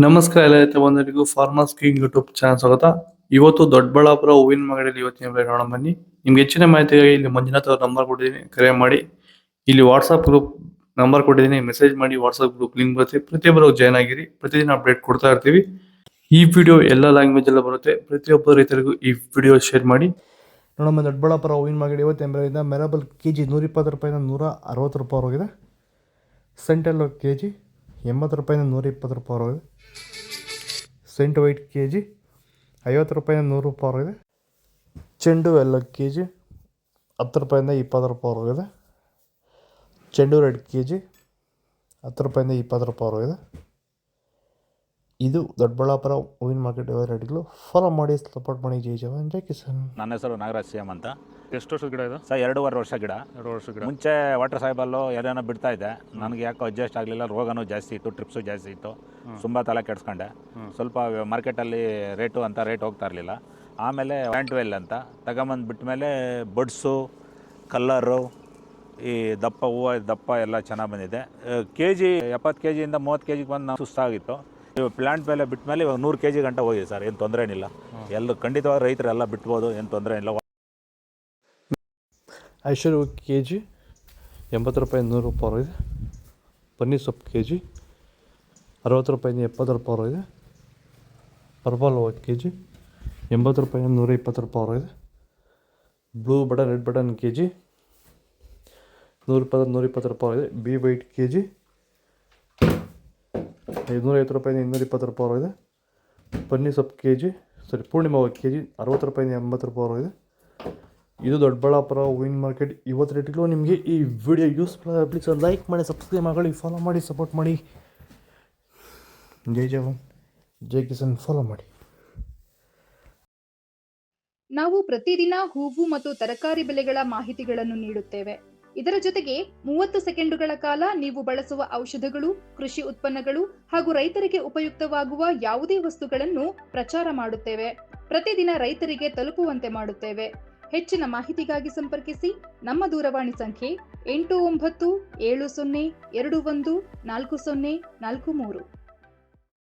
ನಮಸ್ಕಾರ ಎಲ್ಲ ರೈತ ಬಂಧುಗಳಿಗೂ ಫಾರ್ಮರ್ಸ್ ಕಿಂಗ್ ಯೂಟ್ಯೂಬ್ ಚಾನಲ್ ಸ್ವಾಗತ. ಇವತ್ತು ದೊಡ್ಡಬಳ್ಳಾಪುರ ಹೂವಿನ ಮಾರ್ಕೆಟಲ್ಲಿ ಇವತ್ತಿನ ಬೆಲೆ ನೋಡೋಣ ಬನ್ನಿ. ನಿಮ್ಗೆ ಹೆಚ್ಚಿನ ಮಾಹಿತಿಗಾಗಿ ಇಲ್ಲಿ ಮಂಜುನಾಥ್ ಅವ್ರ ನಂಬರ್ ಕೊಟ್ಟಿದ್ದೀನಿ, ಕರೆ ಮಾಡಿ. ಇಲ್ಲಿ ವಾಟ್ಸ್ಆಪ್ ಗ್ರೂಪ್ ನಂಬರ್ ಕೊಟ್ಟಿದ್ದೀನಿ, ಮೆಸೇಜ್ ಮಾಡಿ. ವಾಟ್ಸ್ಆಪ್ ಗ್ರೂಪ್ ಲಿಂಕ್ ಬರುತ್ತೆ, ಪ್ರತಿಯೊಬ್ಬರು ಜಾಯ್ನ್ ಆಗಿರಿ. ಪ್ರತಿದಿನ ಅಪ್ಡೇಟ್ ಕೊಡ್ತಾ ಇರ್ತೀವಿ. ಈ ವಿಡಿಯೋ ಎಲ್ಲ ಲ್ಯಾಂಗ್ವೇಜ್ ಎಲ್ಲ ಬರುತ್ತೆ. ಪ್ರತಿಯೊಬ್ಬ ರೈತರಿಗೂ ಈ ವಿಡಿಯೋ ಶೇರ್ ಮಾಡಿ. ನೋಡಮ್ಮ, ದೊಡ್ಡಬಳ್ಳಾಪುರ ಹೂವಿನ ಮಾರ್ಕೆಟ್ ಇವತ್ತು ಎಂಬರಿಂದ ಮೆರಬಲ್ ಕೆಜಿ 120 ರೂಪಾಯಿಂದ 160 ರೂಪಾಯಿ ಹೋಗಿದೆ. ಸೆಂಟೆಲ್ಲೋ ಕೆಜಿ 80 ರೂಪಾಯಿಂದ 120 ರೂಪಾಯಿ ಹೋಗಿದೆ. ಸೆಂಟ್ ವೈಟ್ ಕೆಜಿ 50 ರೂಪಾಯಿಂದ 100 ರೂಪಾಯಿ ಹೋಗಿದೆ. ಚೆಂಡು ಎಲ್ಲ ಕೆಜಿ 10 ರೂಪಾಯಿಂದ 20 ರೂಪಾಯಿ ಹೋಗಿದೆ. ಚೆಂಡು ರೆಡ್ ಕೆಜಿ 10 ರೂಪಾಯಿಂದ 20 ರೂಪಾಯಿ ಹೋಗಿದೆ. ಇದು ದೊಡ್ಡಬಳ್ಳಾಪುರ ಹೂವಿನ ಮಾರ್ಕೆಟ್ ರೇಟ್ಗಳು. ಫಾಲೋ ಮಾಡಿ, ಸಪೋರ್ಟ್ ಮಾಡಿ. ಜೈ ಜವಾನ್ ಜೈ ಕಿಸಾನ್. ನನ್ನ ಹೆಸರು ನಾಗರಾಜ್ ಸಿಎಂ ಅಂತ. ಎಷ್ಟು ವರ್ಷದ ಗಿಡ ಇದು? ಸರ್ 2.5 ವರ್ಷ ಗಿಡ. 2 ವರ್ಷದ ಗಿಡ. ಮುಂಚೆ ವಾಟರ್ ಸಾಯಿಬಲ್ಲು ಏನೇನೋ ಬಿಡ್ತಾ ಇದ್ದೆ. ನನಗೆ ಯಾಕೋ ಅಡ್ಜಸ್ಟ್ ಆಗಲಿಲ್ಲ. ರೋಗನೂ ಜಾಸ್ತಿ ಇತ್ತು, ಟ್ರಿಪ್ಸು ಜಾಸ್ತಿ ಇತ್ತು. ತುಂಬ ತಲೆ ಕೆಡಿಸ್ಕೊಂಡೆ. ಸ್ವಲ್ಪ ಮಾರ್ಕೆಟಲ್ಲಿ ರೇಟ್ ಹೋಗ್ತಾ ಇರಲಿಲ್ಲ. ಆಮೇಲೆ ಪ್ಯಾಂಟ್ವೆಲ್ ಅಂತ ತಗೊಂಬಂದು ಬಿಟ್ಟ ಮೇಲೆ ಬಡ್ಸು, ಕಲ್ಲರು, ಈ ದಪ್ಪ ಹೂವು ದಪ್ಪ ಎಲ್ಲ ಚೆನ್ನಾಗಿ ಬಂದಿದೆ. ಕೆ ಜಿ 70 ಕೆ ಜಿಯಿಂದ 30 ಕೆ ಜಿಗೆ ಬಂದು ನಾವು ಸುಸ್ತಾಗಿತ್ತು. ಇವಾಗ ಪ್ಲ್ಯಾಂಟ್ ಮೇಲೆ ಬಿಟ್ಟ ಮೇಲೆ ಇವಾಗ 100 ಕೆ ಜಿ ಗಂಟೆ ಹೋಗಿದೆ ಸರ್. ಏನು ತೊಂದರೆ ಏನಿಲ್ಲ. ಎಲ್ಲರೂ ಖಂಡಿತವಾಗಿ ರೈತರೆಲ್ಲ ಬಿಟ್ಬೋದು, ಏನು ತೊಂದರೆ ಇಲ್ಲ. ಐಶ್ವರ್ಯ ಕೆ ಜಿ 80 ರೂಪಾಯಿ 100 ರೂಪಾಯಿ ಹೋಗಿದೆ. ಪನ್ನೀರ್ ಸೊಪ್ಪು ಕೆ ಜಿ 60 ರೂಪಾಯಿಂದ 70 ರೂಪಾಯಿ ಹೋಗಿದೆ. ಪರ್ಪಲ್ ಹೂವು ಕೆ ಜಿ 80 ರೂಪಾಯಿಂದ 120 ರೂಪಾಯಿ ಹೋಗಿದೆ. Blue button red button K G 120 ರೂಪಾಯಿ ಹೋಗಿದೆ. ಬಿ ವೈಟ್ ಕೆ ಜಿ 250 ರೂಪಾಯಿಂದ 220 ರೂಪಾಯಿ ಹೋಗಿದೆ. ಪನ್ನೀರ್ ಸೊಪ್ಪು ಕೆ ಜಿ ಪೂರ್ಣಿಮಾ ಹೂವು ಕೆ ಜಿ 60 ರೂಪಾಯಿಂದ 80 ರೂಪಾಯಿ ಹೋಗಿದೆ. ಇದು ದೊಡ್ಡಬಳ್ಳಾಪುರ ಹೂವಿನ ಮಾರ್ಕೆಟ್ ಇವತ್ತು ರೇಟ್ಗಳು. ನಿಮಗೆ ಈ ವಿಡಿಯೋ ಯೂಸ್ಫುಲ್ ಆಗಿ ಪ್ಲೀಸ್ ಲೈಕ್ ಮಾಡಿ, ಸಬ್ಸ್ಕ್ರೈಬ್ ಮಾಡಿ, ಫಾಲೋ ಮಾಡಿ, ಸಪೋರ್ಟ್ ಮಾಡಿ. ಜೈ ಜವಾನ್ ಜೈ ಕಿಸಾನ್. ಫಾಲೋ ಮಾಡಿ. ನಾವು ಪ್ರತಿದಿನ ಹೂವು ಮತ್ತು ತರಕಾರಿ ಬೆಲೆಗಳ ಮಾಹಿತಿಗಳನ್ನು ನೀಡುತ್ತೇವೆ. ಇದರ ಜೊತೆಗೆ 30 ಸೆಕೆಂಡುಗಳ ಕಾಲ ನೀವು ಬಳಸುವ ಔಷಧಗಳು, ಕೃಷಿ ಉತ್ಪನ್ನಗಳು ಹಾಗೂ ರೈತರಿಗೆ ಉಪಯುಕ್ತವಾಗುವ ಯಾವುದೇ ವಸ್ತುಗಳನ್ನು ಪ್ರಚಾರ ಮಾಡುತ್ತೇವೆ. ಪ್ರತಿದಿನ ರೈತರಿಗೆ ತಲುಪುವಂತೆ ಮಾಡುತ್ತೇವೆ. ಹೆಚ್ಚಿನ ಮಾಹಿತಿಗಾಗಿ ಸಂಪರ್ಕಿಸಿ. ನಮ್ಮ ದೂರವಾಣಿ ಸಂಖ್ಯೆ 8970214043.